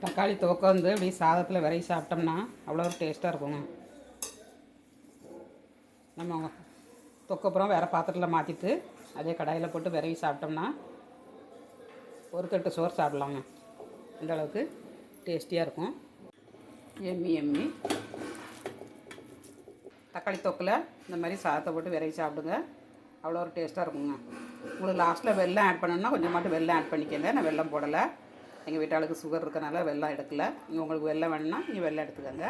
தக்காளி தொக்கை வந்து இப்படி சாதத்தில் விரைவி சாப்பிட்டோம்னா அவ்வளோ ஒரு டேஸ்ட்டாக இருக்குங்க. நம்ம தொக்கப்புறம் வேறு பாத்திரத்தில் மாற்றிட்டு அதே கடாயில் போட்டு விரைவி சாப்பிட்டோம்னா ஒரு தட்டு சோறு சாப்பிட்லாங்க. இந்த அளவுக்கு டேஸ்டியாக இருக்கும். எம்மி எம்மி தக்காளி தொக்கில் இந்த மாதிரி சாதத்தை போட்டு விரைவி சாப்பிடுங்க. அவ்வளோ ஒரு டேஸ்ட்டாக இருக்குங்க. உங்களுக்கு லாஸ்ட்டில் வெல்லம் ஆட் பண்ணணுன்னா கொஞ்சம் மட்டும் வெல்லம் ஆட் பண்ணிக்கோங்க. நான் வெல்லம் போடலை. எங்கள் வீட்டாளுக்கு சுகர் இருக்கனால வெல்லம் எடுக்கலை. நீங்கள் உங்களுக்கு வெல்லம் வேணுன்னா நீங்கள் வெல்லம் எடுத்துக்கோங்க.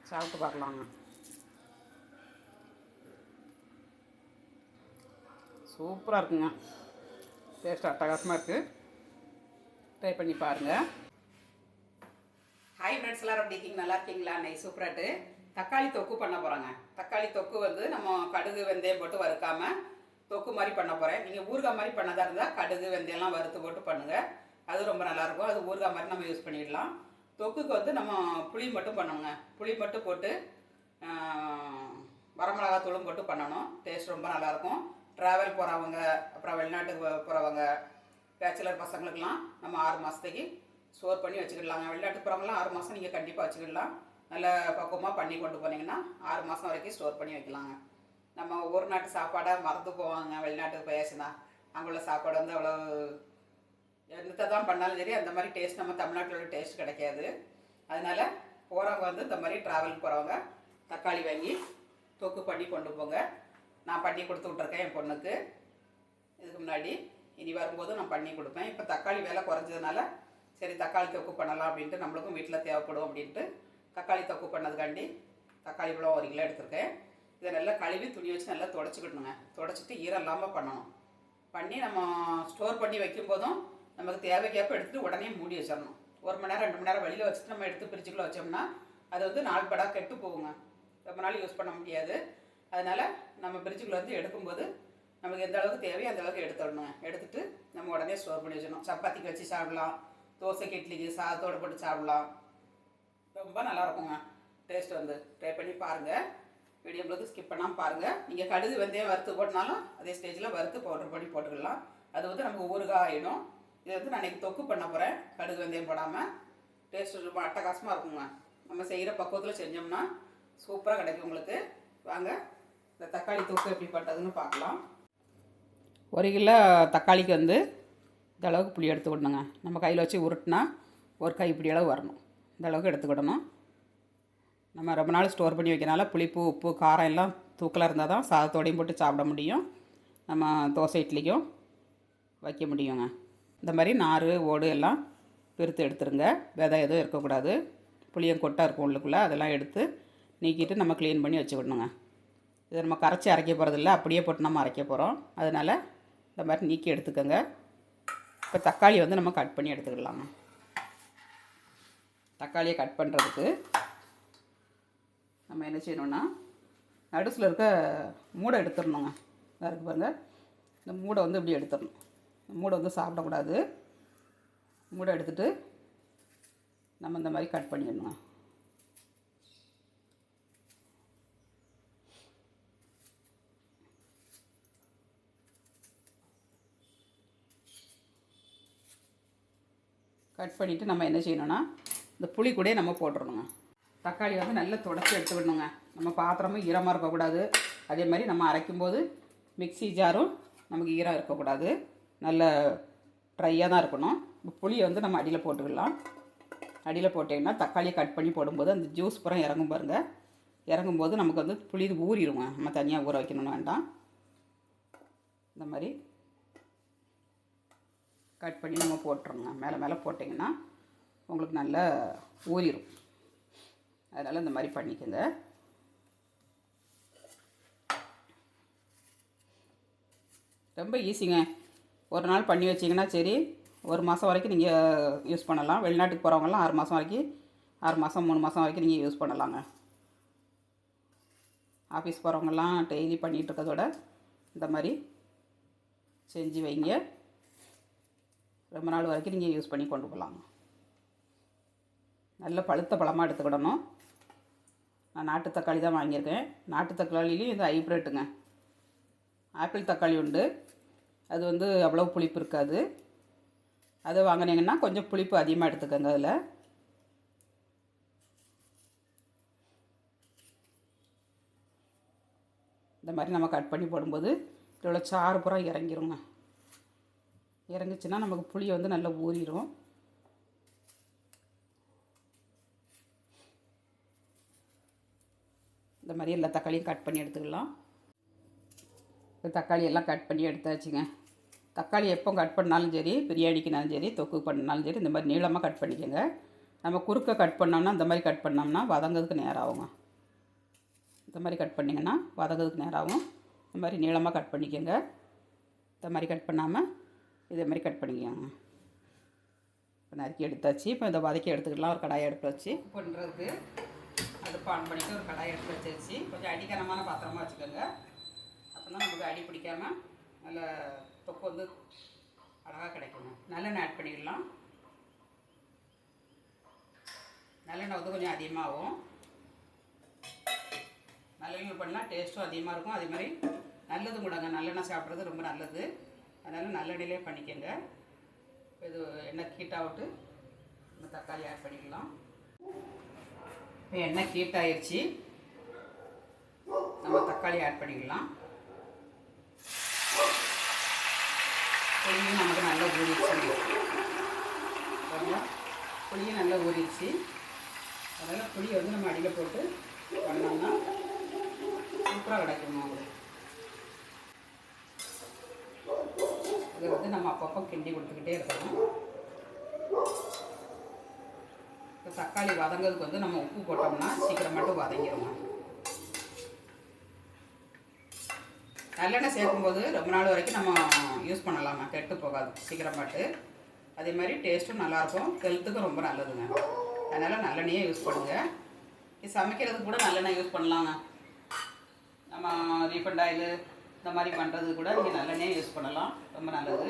சாப்பிட்டு பார்க்கலாங்க. சூப்பராக இருக்குங்க. டேஸ்ட் அட்டகாசமாக இருக்குது. ட்ரை பண்ணி பாருங்கள். ஹாய் ஃப்ரெண்ட்ஸ், எல்லோரும் எப்படி இருக்கீங்க? நல்லா இருக்கீங்களா? நெய் சூப்பராட்டு தக்காளி தொக்கு பண்ண போகிறோங்க. தக்காளி தொக்கு வந்து நம்ம கடுகு வெந்தயம் போட்டு வறுக்காமல் தொக்கு மாதிரி பண்ண போகிறேன். நீங்கள் ஊறுகாய் மாதிரி பண்ணதாக இருந்தால் கடுகு வெந்தயம்லாம் வறுத்து போட்டு பண்ணுங்கள். அது ரொம்ப நல்லாயிருக்கும். அது ஊறுகாய் மாதிரி நம்ம யூஸ் பண்ணிடலாம். தொக்குக்கு வந்து நம்ம புளி மட்டும் பண்ணணுங்க. புளி மட்டும் போட்டு வரமிளகாத்தூளும் போட்டு பண்ணணும். டேஸ்ட் ரொம்ப நல்லாயிருக்கும். ட்ராவல் போகிறவங்க, அப்புறம் வெளிநாட்டுக்கு போகிறவங்க, பேச்சுலர் பசங்களுக்கெல்லாம் நம்ம 6 மாதத்துக்கு ஸ்டோர் பண்ணி வச்சுக்கிடலாங்க. வெளிநாட்டுக்கு போகிறவங்களாம் 6 மாதம் நீங்கள் கண்டிப்பாக வச்சுக்கிடலாம். நல்ல பக்குவமாக பண்ணி கொண்டு போனீங்கன்னா 6 மாதம் வரைக்கும் ஸ்டோர் பண்ணி வைக்கலாங்க. நம்ம ஒரு நாட்டு சாப்பாடாக மறந்து போவாங்க. வெளிநாட்டுக்கு போயாச்சுன்னா அங்குள்ள சாப்பாடு வந்து அவ்வளோ என்னத்தை தான் பண்ணாலும் சரி அந்த மாதிரி டேஸ்ட் நம்ம தமிழ்நாட்டில் டேஸ்ட் கிடைக்காது. அதனால் போகிறவங்க வந்து இந்த மாதிரி ட்ராவலுக்கு போகிறவங்க தக்காளி வாங்கி தொக்கு பண்ணி கொண்டு போங்க. நான் பண்ணி கொடுத்து விட்ருக்கேன் என் பொண்ணுக்கு. இதுக்கு முன்னாடி இனி வரும்போது நான் பண்ணி கொடுப்பேன். இப்போ தக்காளி விலை குறைஞ்சதுனால சரி தக்காளி தொக்கு பண்ணலாம் அப்படின்ட்டு, நம்மளுக்கும் வீட்டில் தேவைப்படும் அப்படின்ட்டு தக்காளி தொக்கு பண்ணதுக்காண்டி தக்காளி பழம் 1 கிலோ எடுத்துருக்கேன். இதை நல்லா கழுவி துணி வச்சு நல்லா துடைச்சிக்கிடணுங்க. துடைச்சிட்டு ஈரம் இல்லாமல் பண்ணணும். பண்ணி நம்ம ஸ்டோர் பண்ணி வைக்கும்போதும் நமக்கு தேவைக்கேற்ப எடுத்துகிட்டு உடனே மூடி வச்சிடணும். 1 மணி நேரம் 2 மணி நேரம் வெளியில் வச்சுட்டு நம்ம எடுத்து பிரிட்ஜுக்குள்ளே வச்சோம்னா அது வந்து நாள் படா கெட்டு போகுங்க. ரொம்ப நாள் யூஸ் பண்ண முடியாது. அதனால் நம்ம பிரிட்ஜுக்குள்ளே வந்து எடுக்கும்போது நமக்கு எந்த அளவுக்கு தேவையோ அந்த அளவுக்கு எடுத்துடணுங்க. எடுத்துகிட்டு நம்ம உடனே ஸ்டோர் பண்ணி வச்சிடணும். சப்பாத்திக்கு வச்சு சாப்பிடலாம், தோசைக்கு இட்லிக்கு சாதத்தோடு போட்டு சாப்பிடலாம். ரொம்ப நல்லாயிருக்குங்க. டேஸ்ட் வந்து ட்ரை பண்ணி பாருங்கள். வீடியோ உங்களுக்கு ஸ்கிப் பண்ணாமல் பாருங்கள். நீங்கள் கடுகு வெந்தயம் வறுத்து போட்டனாலும் அதே ஸ்டேஜில் வறுத்து பவுடர் பண்ணி போட்டுக்கலாம். அது வந்து நமக்கு ஊறுகாய் ஆகிடும். இதை வந்து நான் இன்றைக்கி தொக்கு பண்ண போகிறேன். கடுகு வெந்தயம் போடாமல் டேஸ்ட்டு ரொம்ப அட்டகாசமாக இருக்குங்க. நம்ம செய்கிற பக்குவத்தில் செஞ்சோம்னா சூப்பராக கிடைக்கும் உங்களுக்கு. வாங்க இந்த தக்காளி தொக்கு எப்படி பண்ணுறதுன்னு பார்க்கலாம். 1 கிலோ தக்காளிக்கு வந்து இந்த அளவுக்கு புளி எடுத்துக்கிடணுங்க. நம்ம கையில் வச்சு உருட்டினா ஒரு கைப்பிடி அளவு வரணும். இந்த அளவுக்கு எடுத்துக்கிடணும். நம்ம ரொம்ப நாள் ஸ்டோர் பண்ணி வைக்கிறனால புளிப்பு உப்பு காரம் எல்லாம் தூக்கலாக இருந்தால் தான் சாதத்தோடையும் போட்டு சாப்பிட முடியும். நம்ம தோசை இட்லிக்கும் வைக்க முடியுங்க. இந்த மாதிரி நார் ஓடு எல்லாம் பிரித்து எடுத்துருங்க. விதை எதுவும் இருக்கக்கூடாது. புளியம் கொட்டை இருக்கும் உள்ளுக்குள்ளே, அதெல்லாம் எடுத்து நீக்கிட்டு நம்ம க்ளீன் பண்ணி வச்சுக்கிடணுங்க. இதை நம்ம கரைச்சி அரைக்க போகிறதில்ல, அப்படியே போட்டு நம்ம அரைக்க போகிறோம். அதனால் இந்த மாதிரி நீக்கி எடுத்துக்கோங்க. இப்போ தக்காளி வந்து நம்ம கட் பண்ணி எடுத்துக்கலாங்க. தக்காளியை கட் பண்ணுறதுக்கு நம்ம என்ன செய்யணுன்னா நடுசில் இருக்க மூடை எடுத்துடணுங்க. அதுக்கு பாருங்கள், இந்த மூடை வந்து இப்படி எடுத்துடணும். மூடை வந்து சாப்பிடக்கூடாது. மூடை எடுத்துகிட்டு நம்ம இந்த மாதிரி கட் பண்ணிடணுங்க. கட் பண்ணிவிட்டு நம்ம என்ன செய்யணுன்னா இந்த புளி கூட நம்ம போட்டுடணுங்க. தக்காளி வந்து நல்லா துடைச்சி எடுத்துக்கிடணுங்க. நம்ம பாத்திரமும் ஈரமாக இருக்கக்கூடாது. அதே மாதிரி நம்ம அரைக்கும்போது மிக்ஸி ஜாரும் நமக்கு ஈரம் இருக்கக்கூடாது. நல்ல ட்ரையாக தான் இருக்கணும். புளியை வந்து நம்ம அடியில் போட்டுக்கலாம். அடியில் போட்டிங்கன்னா தக்காளியை கட் பண்ணி போடும்போது அந்த ஜூஸ் பூரா இறங்கும் பாருங்கள். இறங்கும்போது நமக்கு வந்து புளி ஊறிடுங்க. நம்ம தனியாக ஊற வைக்கணும்னு வேண்டாம். இந்த மாதிரி கட் பண்ணி நம்ம போட்டுருங்க. மேலே மேலே போட்டிங்கன்னா உங்களுக்கு நல்லா ஊறிடும். அதனால் இந்த மாதிரி பண்ணிக்கோங்க. ரொம்ப ஈஸிங்க. ஒரு நாள் பண்ணி வச்சிங்கன்னா சரி, 1 மாதம் வரைக்கும் நீங்கள் யூஸ் பண்ணலாம். வெளிநாட்டுக்கு போகிறவங்கலாம் 6 மாதம் வரைக்கும், 6 மாதம் 3 மாதம் வரைக்கும் நீங்கள் யூஸ் பண்ணலாங்க. ஆஃபீஸ் போகிறவங்கலாம் டெய்லி பண்ணிகிட்டு இருக்கிறதோட இந்த மாதிரி செஞ்சு வைங்க. ரொம்ப நாள் வரைக்கும் நீங்கள் யூஸ் பண்ணி கொண்டு போகலாங்க. நல்ல பழுத்த பழமாக எடுத்துக்கிடணும். நான் நாட்டு தக்காளி தான் வாங்கியிருக்கேன். நாட்டு தக்காளிலையும் இது ஹைப்ரிட்டுங்க. ஆப்பிள் தக்காளி உண்டு, அது வந்து அவ்வளோ புளிப்பு இருக்காது. அது வாங்கினீங்கன்னா கொஞ்சம் புளிப்பு அதிகமாக எடுத்துக்கோங்க. அதில் இந்த மாதிரி நம்ம கட் பண்ணி போடும்போது இதோட சாறு பூரா இறங்கிருங்க. இறங்குச்சுன்னா நமக்கு புளி வந்து நல்லா ஊறிடும். இந்த மாதிரி எல்லா தக்காளியும் கட் பண்ணி எடுத்துக்கலாம். இப்போ தக்காளி எல்லாம் கட் பண்ணி எடுத்தாச்சுங்க. தக்காளி எப்போ கட் பண்ணாலும் சரி, பிரியாணிக்குனாலும் சரி, தொக்கு பண்ணாலும் சரி, இந்த மாதிரி நீளமாக கட் பண்ணிக்கோங்க. நம்ம குறுக்க கட் பண்ணோம்னா இந்த மாதிரி கட் பண்ணோம்னா வதங்கிறதுக்கு நேரம் ஆகுங்க. இந்த மாதிரி கட் பண்ணிங்கன்னா வதங்கிறதுக்கு நேரம் ஆகும். இந்த மாதிரி நீளமாக கட் பண்ணிக்கோங்க. இந்த மாதிரி கட் பண்ணாமல் இதே மாதிரி கட் பண்ணிக்கோங்க. இப்போ நறுக்கி எடுத்தாச்சு. இப்போ இதை வதக்கி எடுத்துக்கலாம். ஒரு கடாயை எடுத்து வச்சு பண்ணுறதுக்கு அடுப்பு ஆன் பண்ணிவிட்டு ஒரு கடாயை எடுத்து வச்சு கொஞ்சம் அடிக்கனமான பாத்திரமாக வச்சுக்கோங்க. அப்போ தான் நமக்கு அடி பிடிக்காமல் நல்ல தொக்கு வந்து அழகாக கிடைக்குங்க. நல்லெண்ணெய் ஆட் பண்ணிடலாம். நல்லெண்ணெய் வந்து கொஞ்சம் அதிகமாகும். நல்லெண்ணெய் பண்ணால் டேஸ்ட்டும் அதிகமாக இருக்கும். அதே மாதிரி நல்லதும் கூடங்க. நல்லெண்ணெய் சாப்பிட்றது ரொம்ப நல்லது. அதனால் நல்லெண்ணெயிலே பண்ணிக்கோங்க. இது எண்ணெய் ஹீட்டாகிட்டு நம்ம தக்காளி ஆட் பண்ணிக்கலாம். இப்போ எண்ணெய் ஹீட் ஆயிடுச்சு. நம்ம தக்காளி ஆட் பண்ணிக்கலாம். புளியும் நமக்கு நல்லா ஊறிடுச்சு. புளியும் நல்லா ஊறிடுச்சு. அதனால் புளியை வந்து நம்ம அடியில் போட்டு பண்ணோம்னா சூப்பராக கிடைக்குமா உங்களுக்கு. இதை வந்து நம்ம அப்பப்போ கிண்டி கொடுத்துக்கிட்டே இருக்கணும். இப்போ தக்காளி வதங்கிறதுக்கு வந்து நம்ம உப்பு போட்டோம்னா சீக்கிரம் மட்டும் வதங்கிடுவோம். நல்லெண்ணெய் சேர்க்கும்போது ரொம்ப நாள் வரைக்கும் நம்ம யூஸ் பண்ணலாமா, கெட்டு போகாது சீக்கிரமாட்டு. அதே மாதிரி டேஸ்ட்டும் நல்லாயிருக்கும், ஹெல்த்துக்கும் ரொம்ப நல்லதுங்க. அதனால் நல்லெண்ணெயே யூஸ் பண்ணுங்கள். இது சமைக்கிறதுக்கு கூட நல்லெண்ணெய் யூஸ் பண்ணலாங்க. நம்ம ரீஃபண்ட் ஆயில் இந்த மாதிரி பண்ணுறது கூட நீங்கள் நல்லெண்ணெயே யூஸ் பண்ணலாம், ரொம்ப நல்லது.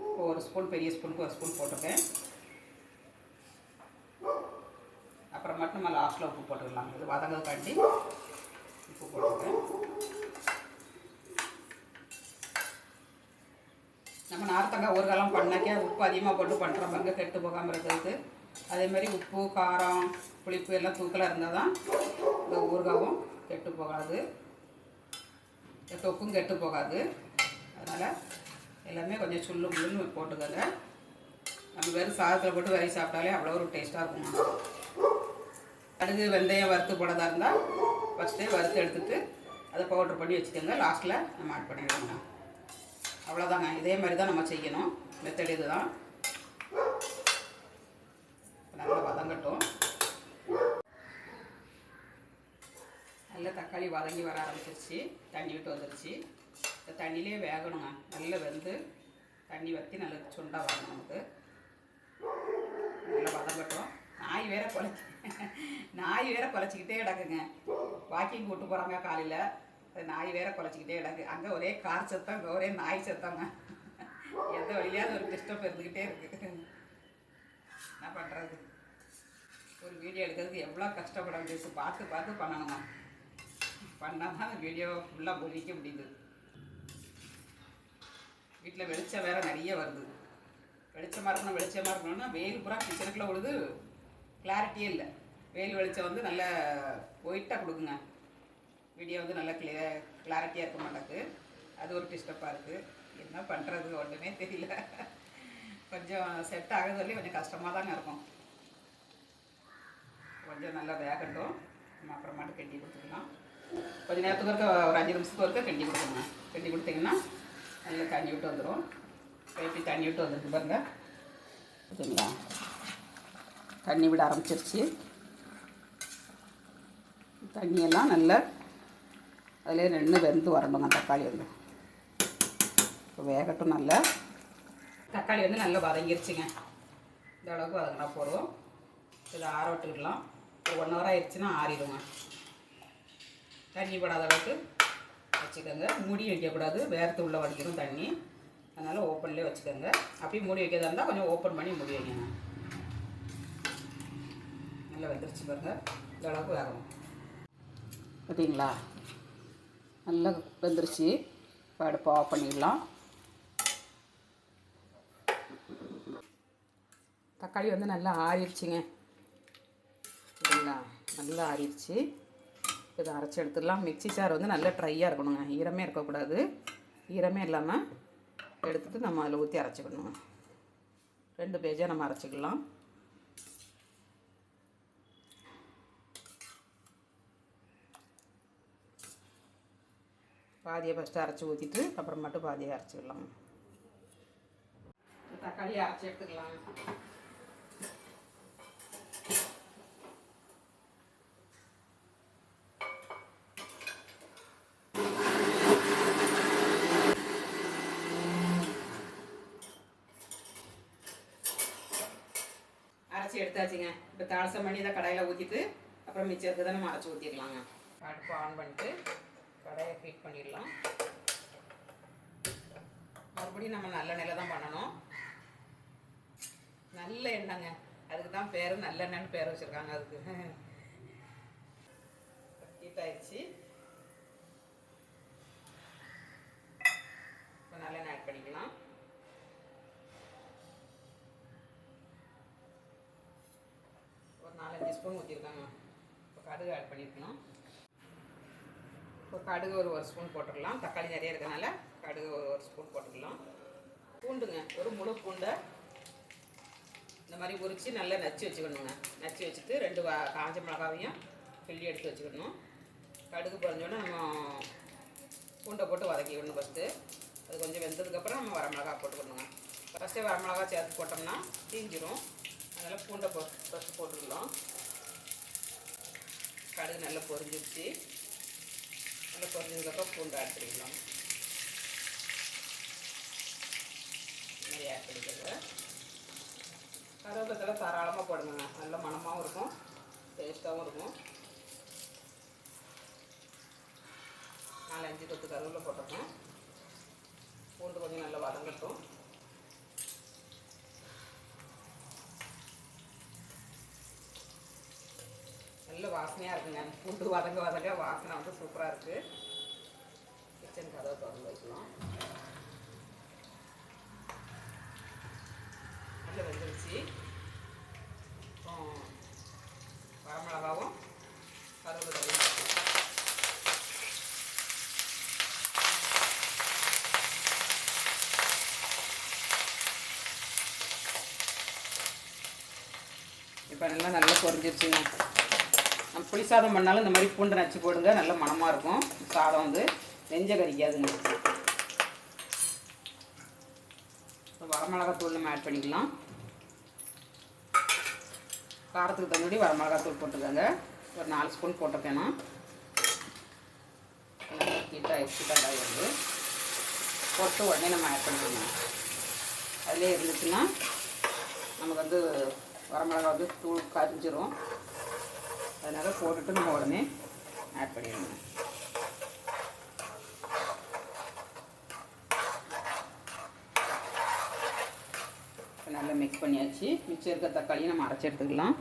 இப்போ ஒரு ஸ்பூன், பெரிய ஸ்பூனுக்கு ஒரு ஸ்பூன் போட்டிருக்கேன். அப்புறம் மட்டும் நம்ம லாஸ்ட்டில் உப்பு போட்டுக்கலாம். இது வதங்கிறதுக்காண்டி உப்பு போட்டுருக்கேன். நம்ம நார்த்தங்காய் ஊறுகாலாம் பண்ணாக்கே உப்பு அதிகமாக போட்டு பண்ணுற மாதிரி கெட்டு போகாமல் இருக்கிறதுக்கு. அதேமாதிரி உப்பு, காரம், புளிப்பு எல்லாம் தூக்கலாக இருந்தால் தான் இந்த ஊறுகாவும் கெட்டு போகாது, தொக்கும் கெட்டு போகாது. அதனால் எல்லாமே கொஞ்சம் சுள்ளு முள்ளுன்னு போட்டுக்கோங்க. நம்ம வெறும் சாதத்தில் போட்டு வரி சாப்பிட்டாலே அவ்வளோ ஒரு டேஸ்ட்டாக இருக்குங்க. கடுகு, வெந்தயம் வறுத்து போடதாக இருந்தால் ஃபஸ்ட்டே வறுத்து எடுத்துகிட்டு அதை பவுட்ரு பண்ணி வச்சுக்கோங்க. லாஸ்ட்டில் நம்ம ஆட் பண்ணிடுவோங்க. அவ்வளோதாங்க. இதே மாதிரி தான் நம்ம செய்யணும். மெத்தட் இது தான். நல்லா வதங்கட்டும். நல்லா தக்காளி வதங்கி வர ஆரம்பிச்சிருச்சு. தண்ணி விட்டு வந்துருச்சு. இந்த தண்ணியிலே வேகணுங்க. நல்லா வெந்து தண்ணி வற்றி நல்லா சுண்டாக வரணும் நமக்கு. நல்லா வதங்கட்டும். நாய் வேற குலைச்சிக்கிட்டே கிடக்குங்க. வாக்கிங் கூட்டு போகிறாங்க காலையில். நாய் வேற குலைச்சிக்கிட்டே கிடக்கு. அங்கே ஒரே கார் சத்தம், இங்கே ஒரே நாய் சத்தங்க. எந்த வழியாவது ஒரு டிஸ்டர்ப் இருந்துக்கிட்டே இருக்குது. என்ன பண்ணுறது? ஒரு வீடியோ எடுக்கிறதுக்கு எவ்வளோ கஷ்டப்பட வேண்டியது. பார்த்து பார்த்து பண்ணணுங்க. பண்ணால் தான் அந்த வீடியோ ஃபுல்லாக பொறிக்க முடியுது. வீட்டில் வெளிச்சம் வேறு நிறைய வருது. வெளிச்சமாக இருக்கணும்னா வெயில் பூரா கிச்சனுக்குள்ளே விழுது. கிளாரிட்டியே இல்லை. வெயில் வெளிச்சம் வந்து நல்ல ஒயிட்டாக கொடுக்குங்க. வீடியோ வந்து நல்லா கிளாரிட்டியாக இருக்க மாட்டேங்குது. அது ஒரு டிஸ்டர்பாக இருக்குது. என்ன பண்ணுறது ஒன்றுமே தெரியல. கொஞ்சம் செட் ஆகுது வரலையும் கொஞ்சம் கஷ்டமாக தாங்க இருக்கும். கொஞ்சம் நல்லா வேகட்டும். நம்ம அப்புறமாட்டு கிண்டி கொடுத்துக்கலாம். கொஞ்சம் நேரத்துக்கு ஒருக்க, ஒரு 5 நிமிஷத்துக்கு ஒருக்க கிண்டி கொடுத்துருங்க. கிண்டி கொடுத்தீங்கன்னா நல்லா தண்ணி விட்டு வந்துடும். எப்படி தண்ணி விட்டு வந்துருக்கு பாருங்க. ஓகேங்களா? தண்ணி விட ஆரம்பிச்சிருச்சு. தண்ணியெல்லாம் நல்லா அதிலே நின்று வெந்து வரணுங்க. தக்காளி வந்து இப்போ வேகட்டும். நல்லா தக்காளி வந்து நல்லா வதங்கிருச்சுங்க. இந்த அளவுக்கு வதங்கினா போதும். இதை ஆற விட்டுக்கிடலாம். ஒரு 1 hour ஆயிடுச்சுன்னா ஆறிடுங்க. தண்ணி படாத அளவுக்கு வச்சுக்கோங்க. மூடி வைக்கக்கூடாது, வேர்த்து உள்ளே வடிக்கணும் தண்ணி. அதனால் ஓப்பன்லேயே வச்சுக்கோங்க. அப்படியே மூடி வைக்கிறதா இருந்தால் கொஞ்சம் ஓப்பன் பண்ணி மூடி வைக்கணும். நல்லா வெந்துருச்சு பாருங்கள். இந்த அளவுக்கு வேகணும். பார்த்தீங்களா? நல்லா வெந்துருச்சு. இப்போ அடுப்பை ஆஃப் பண்ணிடலாம். தக்காளி வந்து நல்லா ஆறிடுச்சிங்க. சரிங்களா, நல்லா ஆறிடுச்சு. இதை அரைச்சி எடுத்துடலாம். மிக்ஸி ஜார் வந்து நல்லா ட்ரையாக இருக்கணுங்க, ஈரமே இருக்கக்கூடாது. ஈரமே இல்லாமல் எடுத்துகிட்டு நம்ம அதில் ஊற்றி அரைச்சிக்கணுங்க. 2 பேஜாக நம்ம அரைச்சிக்கலாம். பாதியை ஃபஸ்ட்டு அரைச்சி ஊற்றிட்டு அப்புறம் மட்டும் பாதியை அரைச்சிக்கலாம். தக்காளியை அரைச்சி எடுத்துக்கலாம். அரைச்சி எடுத்தாச்சுங்க. இப்போ தாளசம் பண்ணி இதை கடாயில் ஊற்றிட்டு அப்புறம் மிச்சம் இருக்கிறத நம்ம அரைச்சி ஊற்றிடலாங்க. அடுப்பு ஆன் பண்ணிட்டு கடாயை ஹீட் பண்ணிடலாம். மறுபடியும் நம்ம நல்ல எண்ணெயில் தான் பண்ணணும். நல்ல எண்ணெய்ங்க, அதுக்கு தான் பேர் நல்லெண்ணெய்னு பேர் வச்சுருக்காங்க. அதுக்கு ஹீட் ஆயிடுச்சு. இப்போ நல்லெண்ணெய் ஆட் பண்ணிக்கலாம். ஒரு 4-5 ஸ்பூன் ஊற்றிருக்காங்க. இப்போ கடுகு ஆட் பண்ணியிருக்கணும். இப்போ கடுகு ஒரு ஸ்பூன் போட்டுக்கலாம். தக்காளி நிறைய இருக்கனால கடுகு ஒரு ஸ்பூன் போட்டுக்கலாம். பூண்டுங்க, ஒரு முழு பூண்டை இந்த மாதிரி உரித்து நல்லா நச்சு வச்சுக்கணுங்க. நச்சு வச்சுட்டு 2 காஞ்ச மிளகாவையும் கிள்ளி எடுத்து வச்சுக்கணும். கடுகு பொரிஞ்சோடனே நம்ம பூண்டை போட்டு வதக்கிக்கணும் ஃபஸ்ட்டு. அது கொஞ்சம் வெந்ததுக்கப்புறம் நம்ம வரமிளகா போட்டுக்கணுங்க. ஃபஸ்ட்டே வரமிளகா சேர்த்து போட்டோம்னா தீஞ்சிரும். அதனால் பூண்டை ஃபஸ்ட்டு போட்டுக்கலாம். கடுகு நல்லா பொரிஞ்சிருச்சு. நல்லா பொரிஞ்சதுக்கப்புறம் பூண்டை ஆட் பண்ணிக்கலாம். இந்த மாதிரி ஆட் பண்ணிக்கிறது. கருவேப்பிலை தாராளமாக போடுங்க, நல்ல மணமாகவும் இருக்கும், டேஸ்ட்டாகவும் இருக்கும். 4-5 கொத்து கருவேப்பிலை போட்டிருக்கோம். பூண்டு கொஞ்சம் நல்லா வதங்கட்டும். நல்ல வாசனையாக இருக்குங்க. பூண்டு வதங்க வாசனை வந்து சூப்பராக இருக்குது. கிச்சன் கதவை திறந்து வைக்கலாம். நல்ல வெந்துருச்சு. வரமிளகாவும் கருவேப்பிலை இப்போ நல்லா பொரிஞ்சிருச்சுங்க. நம்ம புளி சாதம் பண்ணாலும் இந்த மாதிரி பூண்டை நச்சு போடுங்க, நல்ல மணமாக இருக்கும். சாதம் வந்து நெஞ்ச கறிக்காதுங்க. வரமிளகாத்தூள் நம்ம ஆட் பண்ணிக்கலாம். காரத்துக்கு தகுந்தபடி வரமிளகாத்தூள் போட்டுக்கோங்க. ஒரு 4 ஸ்பூன் போட்டிருக்கேன்னா. ஹீட்டாகிடுச்சு கடாய் வந்து போட்டு உடனே நம்ம ஆட் பண்ணிக்கணும். அதிலே இருந்துச்சுன்னா நமக்கு வந்து வரமிளகா வந்து தூள் கரிஞ்சிரும். அதனால் போட்டுட்டு நம்ம உடனே ஆட் பண்ணிடணும். நல்லா மிக்ஸ் பண்ணியாச்சு. மிச்சம் இருக்க தக்காளியை நம்ம அரைச்சி எடுத்துக்கலாம்.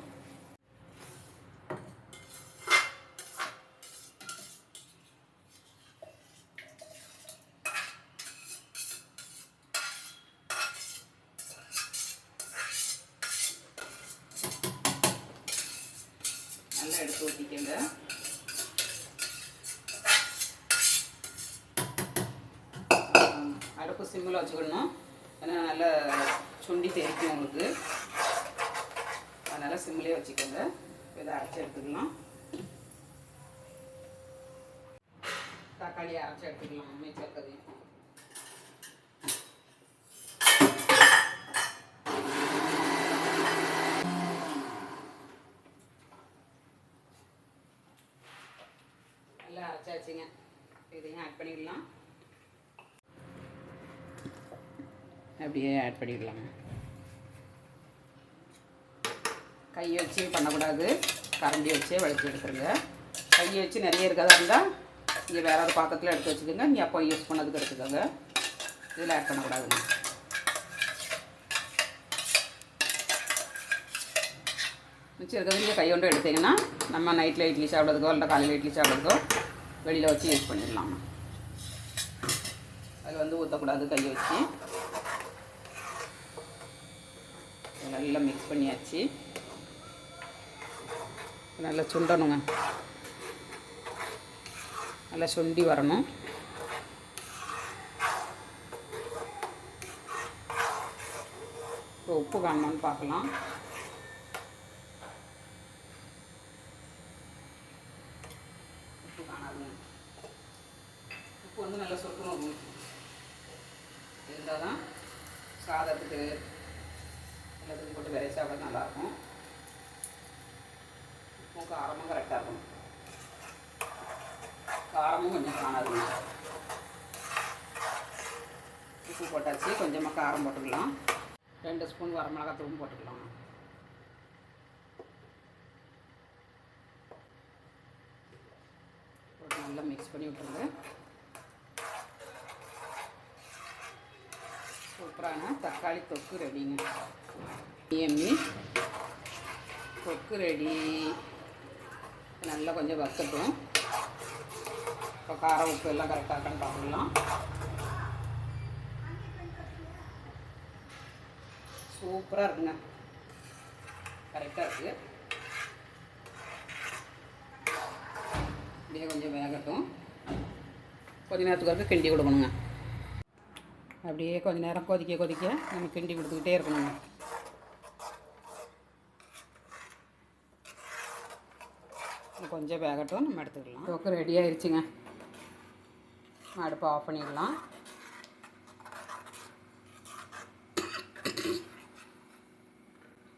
நல்லா எடுத்து ஊற்றிக்கங்க. அடுப்பு சிம்மில் வச்சுக்கணும். ஏன்னா நல்லா சுண்டி தெரிக்கும் உங்களுக்கு. அதனால் சிம்மிலே வச்சுக்கோங்க. இதை அரைச்சி எடுத்துக்கலாம். தக்காளியை அரைச்சி எடுத்துக்கலாம். மிச்சம் இருக்கிறதையும் நல்லா அரைச்சாச்சுங்க. இதையும் ஆட் பண்ணிடலாம். அப்படியே ஆட் பண்ணிடலாங்க. கையை வச்சு பண்ணக்கூடாது, கரண்டி வச்சே வலிச்சு எடுத்துருங்க. கையை வச்சு நிறைய இருக்கிறதா இருந்தால் இங்கே வேற ஒரு பாத்திரத்தில் எடுத்து வச்சுக்கோங்க. நீங்கள் அப்போ யூஸ் பண்ணதுக்கு எடுத்துக்கோங்க. இதில் ஆட் பண்ணக்கூடாதுங்க. மிச்சம் இருக்கிறது நீங்கள் கையொண்டு எடுத்தீங்கன்னா நம்ம நைட்டில் இட்லி சாப்பிட்றதுக்கோ இல்லை காலையில் இட்லி சாப்பிட்றதுக்கோ வெளியில் வச்சு யூஸ் பண்ணிடலாம். அதில் வந்து ஊற்றக்கூடாது கையை வச்சு. நல்லா மிக்ஸ் பண்ணியாச்சு. நல்லா சுண்டணுங்க, நல்லா சுண்டி வரணும். இப்போ உப்பு காணணும்னு பார்க்கலாம். உப்பு காணாதுங்க. உப்பு வந்து நல்லா சொட்டணும் இருந்தால் தான் சாதத்துக்கு எல்லாத்துக்கும் போட்டு விரை சாப்பிட நல்லாயிருக்கும். உப்பும் காரமும் கரெக்டாக இருக்கும். காரமும் கொஞ்சம் காணாதுங்க. உப்பு போட்டாச்சு, கொஞ்சமாக காரம் போட்டுக்கலாம். 2 ஸ்பூன் வரமிளகாத்தூளும் போட்டுக்கலாம். போட்டு நல்லா மிக்ஸ் பண்ணி விட்டுருங்க. சூப்பரான தக்காளி தொக்கு ரெடிங்க. எம்மி தொக்கு ரெடி. நல்லா கொஞ்சம் வறுக்கட்டும். இப்போ காரம் உப்பு எல்லாம் கரெக்டாக இருக்கான்னு பார்த்துக்கலாம். சூப்பராக இருக்குங்க, கரெக்டாக இருக்குது. இப்படியே கொஞ்சம் வேகட்டும். கொஞ்ச நேரத்துக்கு வரைக்கும் கிண்டி கொடுக்கணுங்க. அப்படியே கொஞ்சம் நேரம் கொதிக்க நம்ம கிண்டி கொடுத்துக்கிட்டே இருக்கணுங்க. கொஞ்சம் வேகட்டும், நம்ம எடுத்துக்கலாம். தொக்கு ரெடி ஆயிடுச்சுங்க. அடுப்பை ஆஃப் பண்ணிடலாம்.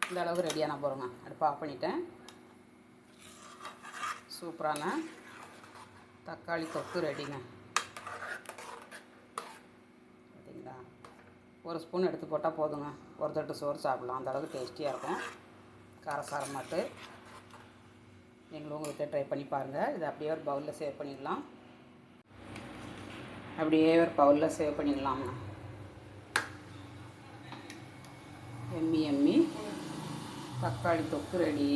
இந்த அளவுக்கு ரெடியான போகிறோங்க. அடுப்பை ஆஃப் பண்ணிட்டேன். சூப்பரான தக்காளி தொக்கு ரெடிங்க. பார்த்தீங்களா, 1 ஸ்பூன் எடுத்து போட்டால் போதுங்க. ஒரு தட்டு சோறு சாப்பிட்லாம். அந்த அளவுக்கு டேஸ்டியாக இருக்கும். காரசாரமாட்டு நீங்களும் உங்கள் வீட்டில் ட்ரை பண்ணி பாருங்கள். இதை அப்படியே ஒரு பவுலில் சேவ் பண்ணிடலாம். எம்மி தக்காளி தொக்கு ரெடி.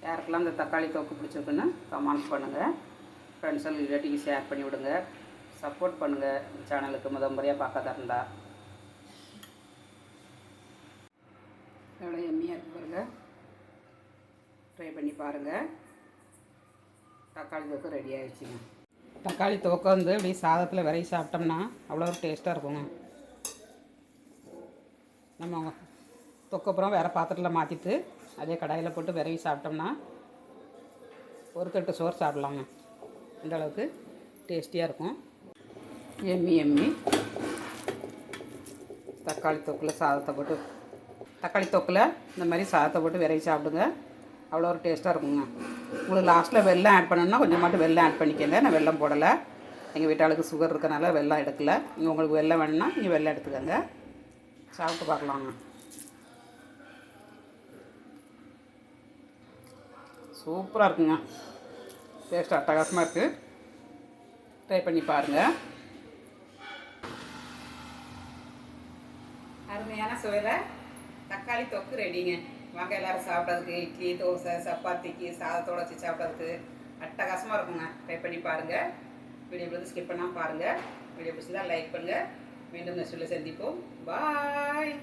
யாருக்கெல்லாம் இந்த தக்காளி தொக்கு பிடிச்சிருக்குன்னு கமெண்ட்ஸ் பண்ணுங்கள். ஃப்ரெண்ட்ஸ் அண்ட் ரிலேட்டிவ்ஸ் ஷேர் பண்ணி விடுங்க. சப்போர்ட் பண்ணுங்கள். சேனலுக்கு முறையாக பார்க்காத இருந்தால். எவ்வளோ எம்மியாக இருக்கு பாருங்கள். ட்ரை பண்ணி பாருங்கள். தக்காளி தொக்கு ரெடி ஆகிடுச்சுங்க. தக்காளி தொக்கு வந்து இப்படி சாதத்தில் விரைச்சி சாப்பிட்டோம்னா அவ்வளோ ஒரு டேஸ்ட்டாக இருக்குங்க. நம்ம தொக்கப்புறம் வேறு பாத்திரத்தில் மாற்றிட்டு அதே கடாயில் போட்டு விரைவி சாப்பிட்டோம்னா ஒரு தட்டு சோறு சாப்பிட்லாங்க. இந்த அளவுக்கு டேஸ்டியாக இருக்கும். எம்மி தக்காளி தொக்கில் இந்த மாதிரி சாதத்தை போட்டு விரைவி சாப்பிடுங்க. அவ்வளோ ஒரு டேஸ்ட்டாக இருக்குங்க. உங்களுக்கு லாஸ்ட்டில் வெல்லம் ஆட் பண்ணணுன்னா கொஞ்சம் மட்டும் வெல்லம் ஆட் பண்ணிக்கோங்க. நான் வெல்லம் போடலை. எங்கள் வீட்டாளுக்கு சுகர் இருக்கனால வெல்லம் எடுக்கலை. நீங்கள் உங்களுக்கு வெல்லம் வேணும்னா நீங்கள் வெல்லம் எடுத்துக்கோங்க. சாப்பிட்டு பார்க்கலாங்க. சூப்பராக இருக்குங்க. டேஸ்ட் அட்டகாசமாக இருக்குது. ட்ரை பண்ணி பாருங்கள். அருமையான சுவையில் தக்காளி தொக்கு ரெடிங்க. வாங்க எல்லோரும் சாப்பிட்றதுக்கு இட்லி, தோசை, சப்பாத்திக்கு சாதத்தோடு வச்சு சாப்பிட்றதுக்கு அட்டகாசமாக இருக்குங்க. ட்ரை பண்ணி பாருங்கள். வீடியோ பிடிச்சி ஸ்கிப் பண்ணாமல் பாருங்கள். வீடியோ பிடிச்சி தான் லைக் பண்ணுங்கள். மீண்டும் நெக்ஸ்ட் வீடியோவில் சந்திப்போம். பாய்.